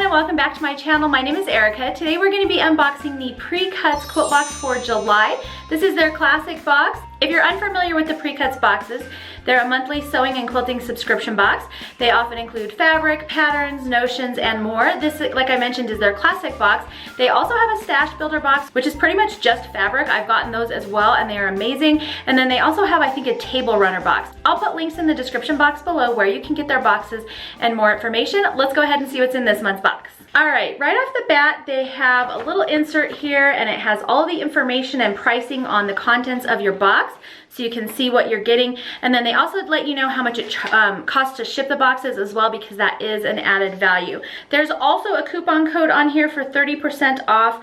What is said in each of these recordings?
everyone, welcome back to my channel. My name is Erica. Today we're going to be unboxing the PreCuts quilt box for July. This is their classic box. If you're unfamiliar with the PreCuts boxes, they're a monthly sewing and quilting subscription box. They often include fabric, patterns, notions, and more. This, like I mentioned, is their classic box. They also have a stash builder box, which is pretty much just fabric. I've gotten those as well, and they are amazing. And then they also have, I think, a table runner box. I'll put links in the description box below where you can get their boxes and more information. Let's go ahead and see what's in this month's box. All right, right off the bat, they have a little insert here, and it has all the information and pricing on the contents of your box, so you can see what you're getting. And then they also let you know how much it costs to ship the boxes as well, because that is an added value. There's also a coupon code on here for 30% off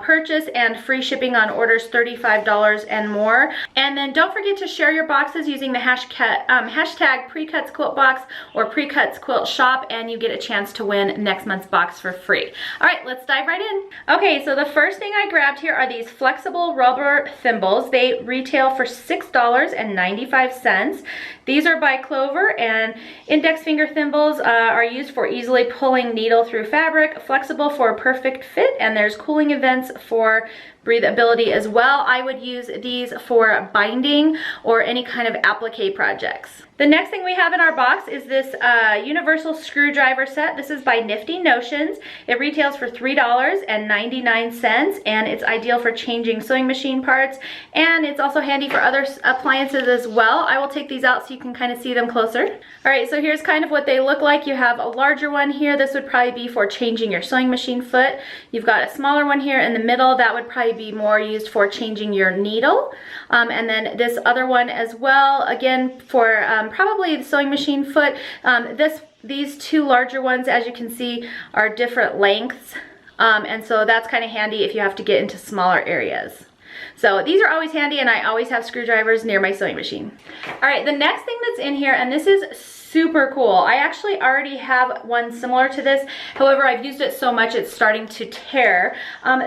purchase and free shipping on orders $35 and more. And then don't forget to share your boxes using the hashtag PreCuts Quilt Box or PreCuts Quilt Shop, and you get a chance to win next month's box for free. All right, let's dive right in. Okay, so the first thing I grabbed here are these flexible rubber thimbles. They retail for $6.95. These are by Clover, and index finger thimbles are used for easily pulling needle through fabric, flexible for a perfect fit, and there's cooling events for breathability as well. I would use these for binding or any kind of applique projects. The next thing we have in our box is this universal screwdriver set. This is by Nifty Notions. It retails for $3.99, and it's ideal for changing sewing machine parts, and it's also handy for other appliances as well. I will take these out so you can kind of see them closer. All right, so here's kind of what they look like. You have a larger one here. This would probably be for changing your sewing machine foot. You've got a smaller one here in the middle. That would probably be more used for changing your needle. And then this other one as well, again, for probably the sewing machine foot. These two larger ones, as you can see, are different lengths. And so that's kind of handy if you have to get into smaller areas. So these are always handy, and I always have screwdrivers near my sewing machine. All right, the next thing that's in here, and this is super cool. I actually already have one similar to this. However, I've used it so much it's starting to tear.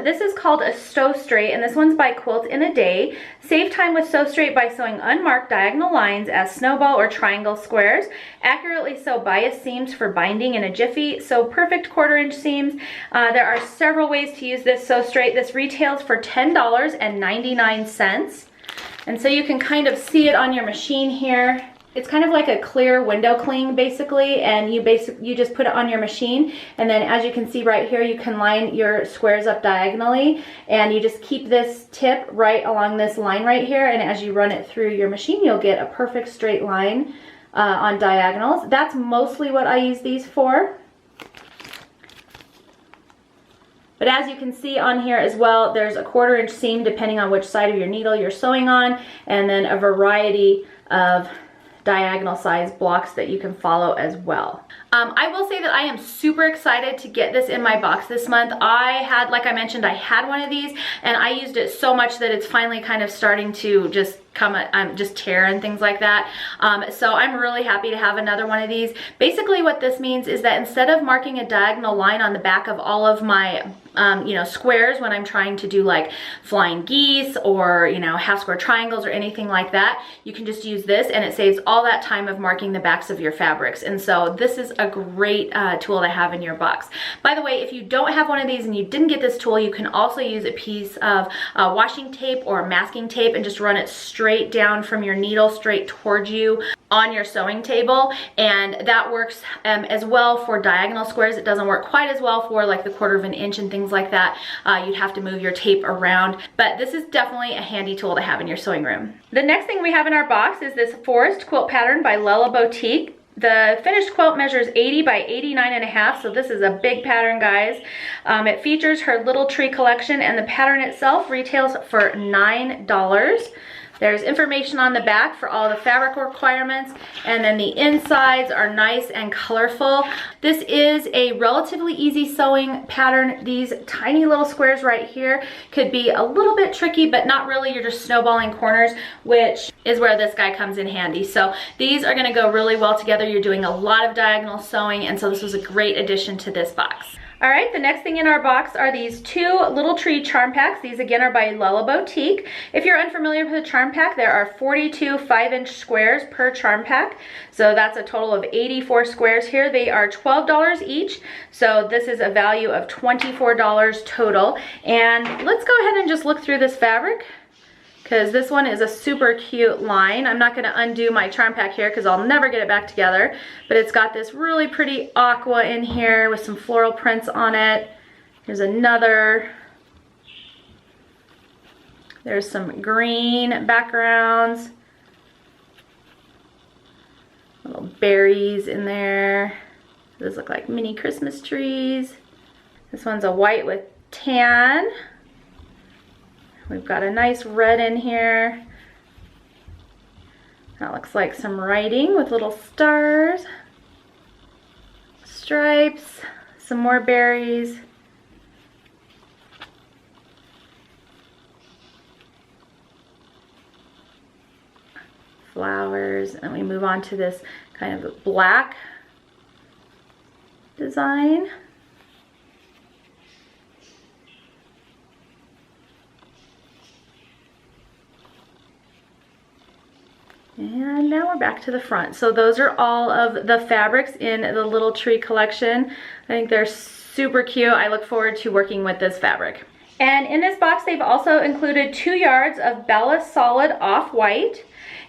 This is called a Sew Straight, and this one's by Quilt in a Day. Save time with Sew Straight by sewing unmarked diagonal lines as snowball or triangle squares. Accurately sew bias seams for binding in a jiffy. Sew perfect 1/4-inch seams. There are several ways to use this Sew Straight. This retails for $10.99. And so you can kind of see it on your machine here. It's kind of like a clear window cling basically, and you just put it on your machine, and then as you can see right here, you can line your squares up diagonally, and you just keep this tip right along this line right here, and as you run it through your machine, you'll get a perfect straight line on diagonals. That's mostly what I use these for. But as you can see on here as well, there's a 1/4-inch seam depending on which side of your needle you're sewing on, and then a variety of diagonal size blocks that you can follow as well. I will say that I am super excited to get this in my box this month. Like I mentioned, I had one of these, and I used it so much that it's finally kind of starting to just tear and things like that. So I'm really happy to have another one of these. Basically what this means is that instead of marking a diagonal line on the back of all of my squares when I'm trying to do like flying geese or half square triangles or anything like that, you can just use this, and it saves all that time of marking the backs of your fabrics. And so this is a great tool to have in your box. By the way, if you don't have one of these and you didn't get this tool, you can also use a piece of washing tape or masking tape and just run it straight down from your needle straight towards you on your sewing table, and that works as well for diagonal squares. It doesn't work quite as well for like the 1/4 inch and things like that. You'd have to move your tape around, but this is definitely a handy tool to have in your sewing room. The next thing we have in our box is this forest quilt pattern by Lella Boutique. The finished quilt measures 80 by 89.5, so this is a big pattern, guys. It features her little tree collection, and the pattern itself retails for $9. There's information on the back for all the fabric requirements, and then the insides are nice and colorful. This is a relatively easy sewing pattern. These tiny little squares right here could be a little bit tricky, but not really. You're just snowballing corners, which is where this guy comes in handy. So these are gonna go really well together. You're doing a lot of diagonal sewing, and so this was a great addition to this box. All right, the next thing in our box are these 2 little tree charm packs. These again are by Lella Boutique. If you're unfamiliar with a charm pack, there are 42 5-inch squares per charm pack. So that's a total of 84 squares here. They are $12 each. So this is a value of $24 total. And let's go ahead and just look through this fabric, because this one is a super cute line. I'm not gonna undo my charm pack here because I'll never get it back together, but it's got this really pretty aqua in here with some floral prints on it. Here's another. There's some green backgrounds. Little berries in there. Those look like mini Christmas trees. This one's a white with tan. We've got a nice red in here. That looks like some writing with little stars, stripes, some more berries. Flowers, and we move on to this kind of black design. And now we're back to the front. So those are all of the fabrics in the little tree collection. I think they're super cute. I look forward to working with this fabric. And in this box, they've also included 2 yards of Bella Solid Off-White.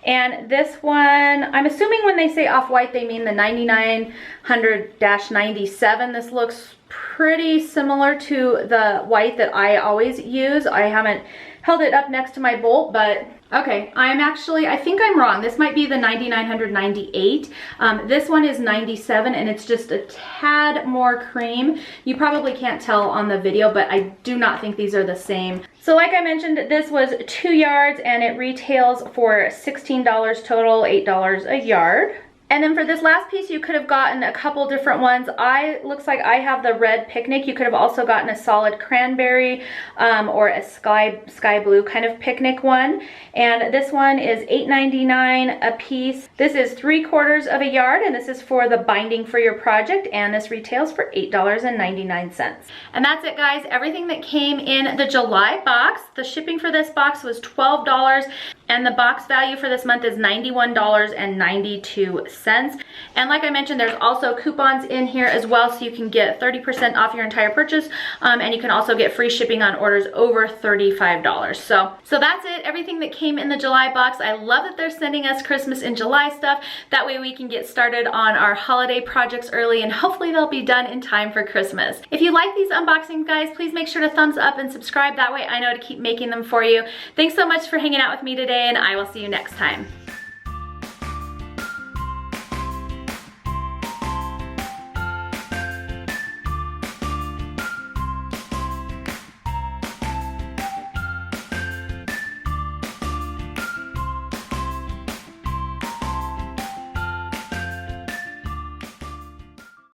And this one, I'm assuming when they say off-white, they mean the 9900-97. This looks pretty similar to the white that I always use. I haven't held it up next to my bolt, but okay, I think I'm wrong. This might be the 9998. This one is 97, and it's just a tad more cream. You probably can't tell on the video, but I do not think these are the same. So like I mentioned, this was 2 yards, and it retails for $16 total, $8 a yard. And then for this last piece, you could have gotten a couple different ones. Looks like I have the red picnic. You could have also gotten a solid cranberry or a sky blue kind of picnic one. And this one is $8.99 a piece. This is 3/4 of a yard, and this is for the binding for your project. And this retails for $8.99. And that's it, guys. Everything that came in the July box. The shipping for this box was $12. And the box value for this month is $91.92. And like I mentioned, there's also coupons in here as well, so you can get 30% off your entire purchase, and you can also get free shipping on orders over $35. So that's it, everything that came in the July box. I love that they're sending us Christmas in July stuff. That way we can get started on our holiday projects early, and hopefully they'll be done in time for Christmas. If you like these unboxings, guys, please make sure to thumbs up and subscribe. That way I know to keep making them for you. Thanks so much for hanging out with me today, and I will see you next time.